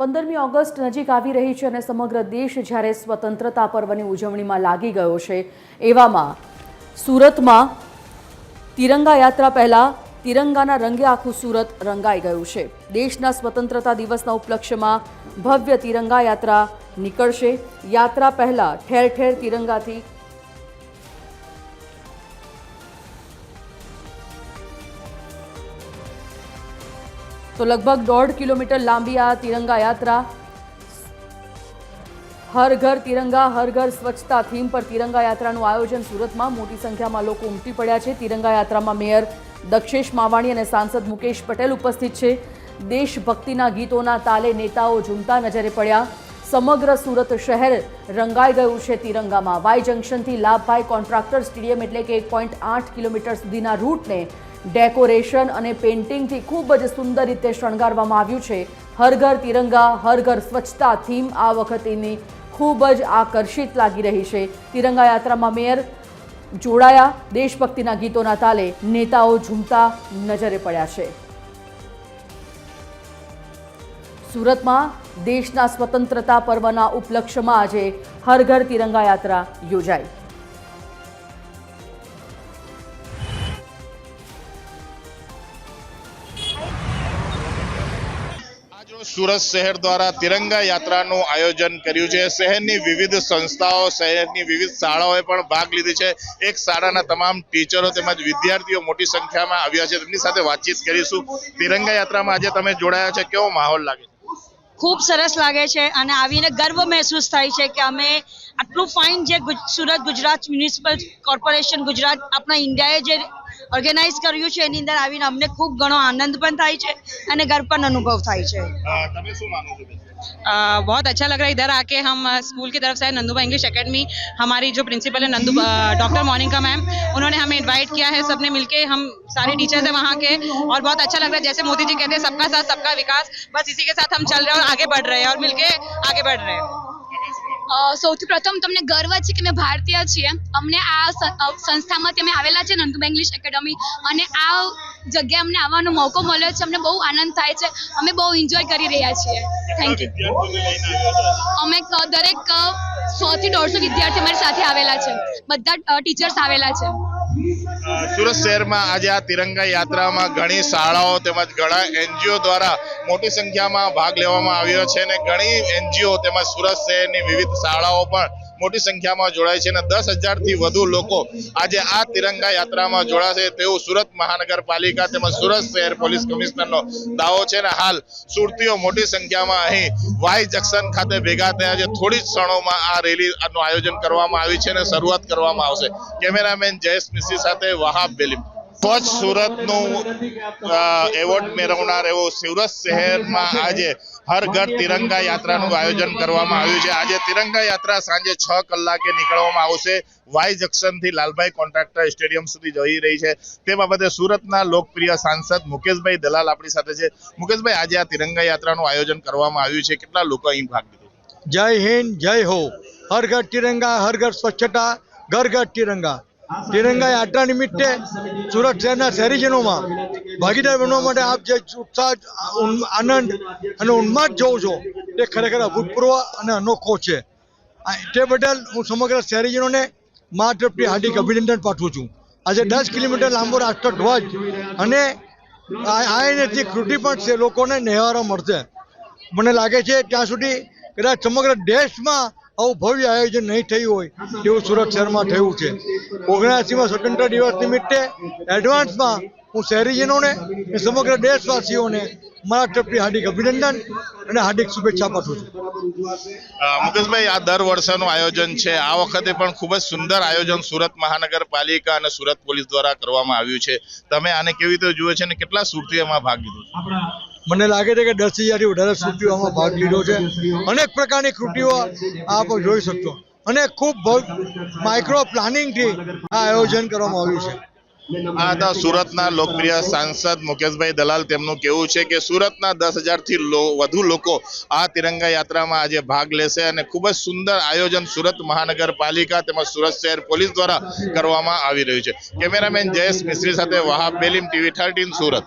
15મી August નજીક આવી રહી છે અને સમગ્ર દેશ જ્યારે સ્વતંત્રતા પર્વની ઉજવણીમાં લાગી ગયો છે એવામાં સુરતમાં તિરંગા યાત્રા પહેલા તિરંગાના રંગે આખું સુરત રંગાઈ ગયું છે। દેશના સ્વતંત્રતા દિવસના ઉપલક્ષ્યમાં ભવ્ય તિરંગા યાત્રા નીકળશે। યાત્રા પહેલા ઠેર ઠેર તિરંગાથી तो लगभग 1.5 किलोमीटर लांबी आ तिरंगा यात्रा हर घर तिरंगा हर घर स्वच्छता थीम पर तिरंगा यात्राનું આયોજન સુરતમાં મોટી સંખ્યામાં લોકો ઉમટી પડ્યા છે। તિરંગા યાત્રામાં મેયર દક્ષેશ માવાણી અને સાંસદ મુકેશ પટેલ ઉપસ્થિત છે। દેશભક્તિના ગીતોના તાલે નેતાઓ ઝૂમતા નજરે પડ્યા। સમગ્ર સુરત શહેર રંગાઈ ગયું છે તિરંગામાં। વાય જંકશનથી લાભભાઈ કોન્ટ્રાક્ટર સ્ટેડિયમ એટલે કે 1.8 કિલોમીટર સુધીના રૂટને डेकोरेशन और पेंटिंग थी खूब ज सुंदर रीते शणगारवामां आव्युं छे। हर घर तिरंगा हर घर स्वच्छता थीम आ वखतेनी खूब ज आकर्षित लागी रही है। तिरंगा यात्रा में मेयर जोड़ाया। देशभक्तिना गीतोना ताले नेताओ झूमता नजरे पड्या छे। सूरत में देशना स्वतंत्रता पर्वना उपलक्ष्यमां आजे हर घर तिरंगा यात्रा योजाई। सूरत शहर द्वारा तिरंगा यात्राનું આયોજન કર્યું છે। શહેરની વિવિધ સંસ્થાઓ શહેરની વિવિધ શાળાઓએ પણ ભાગ લીધી છે। એક શાળાના તમામ ટીચરો તેમજ વિદ્યાર્થીઓ મોટી સંખ્યામાં આવ્યા છે। તેમની સાથે વાતચીત કરીશું। तिरंगा यात्राમાં આજે તમે જોડાયા છે, કેવો માહોલ લાગે? खूब सरस लागे छे અને આવીને ગર્વ મહેસૂસ થાય છે કે અમે આટલું ફાઇન જે સુરત ગુજરાત મ્યુનિસિપલ કોર્પોરેશન ગુજરાત આપણા ઇન્ડિયાએ જે ઓર્ગેનાઇઝ કર્યું છે એની અંદર આવીને અમને ખૂબ ઘણો આનંદ પણ થાય છે અને ગર્વ પણ અનુભવ થાય છે। તમે શું માનો છો? बहुत अच्छा लग रहा है इधर आके। हम स्कूल की तरफ से नंदुबा इंग्लिश एकेडमी, हमारी जो प्रिंसिपल है डॉक्टर मोनिका मैम, उन्होंने हमें इनवाइट किया है। सबने मिलके हम सारे टीचर्स हैं वहाँ के और बहुत अच्छा लग रहा है। जैसे मोदी जी कहते हैं सबका साथ सबका विकास, बस इसी के साथ हम चल रहे हैं और आगे बढ़ रहे हैं और मिलके आगे बढ़ रहे हैं। સૌથી પ્રથમ તમને ગર્વ છે કે મેં ભારતીય છીએ। અમને આ સંસ્થામાંથી અમે આવેલા છે નંદુબા ઇંગ્લિશ એકેડમી અને આ જગ્યાએ અમને આવવાનો મોકો મળ્યો છે। અમને બહુ આનંદ થાય છે। અમે બહુ એન્જોય કરી રહ્યા છીએ। Thank you. અમે દરેક 100 થી 150 વિદ્યાર્થી અમારી સાથે આવેલા છે। બધા ટીચર્સ આવેલા છે। સુરત શહેરમાં આજે આ તિરંગા યાત્રામાં ઘણી શાળાઓ તેમજ ઘણા એનજીઓ દ્વારા મોટી સંખ્યામાં ભાગ લેવામાં આવ્યો છે અને ઘણી એનજીઓ તેમજ સુરત શહેરની વિવિધ શાળાઓ પણ મોટી સંખ્યામાં જોડાય છે અને 10,000 થી વધુ લોકો આજે આ તિરંગા યાત્રામાં જોડાશે તેવું સુરત મહાનગરપાલિકા તેમજ સુરત શહેર પોલીસ કમિશનરનો દાવો છે અને હાલ સુરતીઓ મોટી સંખ્યામાં અહીં વાય જંકશન ખાતે ભેગા થયા છે। થોડી જ ક્ષણોમાં આ રેલીનું આયોજન કરવામાં આવી છે અને શરૂઆત કરવામાં આવશે। કેમેરામેન જયેશ મિસ્ત્રી સાથે વહાબ બેલીમ। સ્વચ્છ સુરતનું એવોર્ડ મેળવનાર એવો સુરત શહેરમાં આજે હર ઘર તિરંગા યાત્રાનું આયોજન કરવામાં આવ્યું છે। આજે તિરંગા યાત્રા સાંજે 6 કલાકે નીકળવામાં આવશે। વાય જંકશનથી લાલભાઈ કોન્ટ્રાક્ટર સ્ટેડિયમ સુધી જઈ રહી છે। તે બાબતે સુરતના લોકપ્રિય સાંસદ મુકેશભાઈ દલાલ આપણી સાથે છે। મુકેશભાઈ, આજે આ તિરંગા યાત્રાનું આયોજન કરવામાં આવ્યું છે, કેટલા લોકો અહીં ભાગ લીધો? जय हिंद जय हो। हर घर तिरंगा हर घर स्वच्छता घर घर तिरंगा। तिरंगा यात्रा निमित्ते सूरत शहરના શહેરીજનોમાં ભાગીદાર બનવા માટે આપ જે ઉત્સાહ આનંદ અને ઉન્માદ જોવો છો તે ખરેખર અભૂતપૂર્વ અને અનોખો છે। તે બદલ હું સમગ્ર શહેરીજનોને મા તરફથી હાર્દિક અભિનંદન પાઠવું છું। આજે 10 કિલોમીટર લાંબો રાષ્ટ્રધ્વજ અને આઈએનએસની કૃતિ પણ છે લોકોને નિહાળવા મળશે। મને લાગે છે ત્યાં સુધી કદાચ સમગ્ર દેશમાં આવું ભવ્ય આયોજન નહીં થયું હોય તેવું સુરત શહેરમાં થયું છે। 79મા સ્વતંત્ર દિવસ નિમિત્તે એડવાન્સમાં હું શહેરીજનોને સમગ્ર દેશવાસીઓને મારા તરફથી હાર્દિક અભિનંદન અને હાર્દિક શુભેચ્છા પાઠવું છું। મુકેશભાઈ, આ દર વર્ષનું આયોજન છે, આ વખતે પણ ખૂબ જ સુંદર આયોજન સુરત મહાનગરપાલિકા અને સુરત પોલીસ દ્વારા કરવામાં આવ્યું છે। તમે આને કેવી રીતે જુઓ છો અને કેટલા સુરતીઓમાં ભાગ લીધો છે? મને લાગે છે કે 10,000થી વધારે કૃતિઓ આમાં ભાગ લીધો છે। અનેક પ્રકારની કૃતિઓ આપ જોઈ શકશો અને ખૂબ માઇક્રો પ્લાનિંગથી આ આયોજન કરવામાં આવ્યું છે। આ હતા સુરતના લોકપ્રિય સાંસદ મુકેશભાઈ દલાલ। તેમનું કહેવું છે કે સુરતના 10,000 થી વધુ લોકો આ તિરંગા યાત્રામાં આજે ભાગ લેશે અને ખૂબ જ સુંદર આયોજન સુરત મહાનગરપાલિકા તેમજ સુરત શહેર પોલીસ દ્વારા કરવામાં આવી રહ્યું છે। કેમેરામેન જયેશ મિસ્ત્રી સાથે વહાબ બેલીમ, TV 13 સુરત।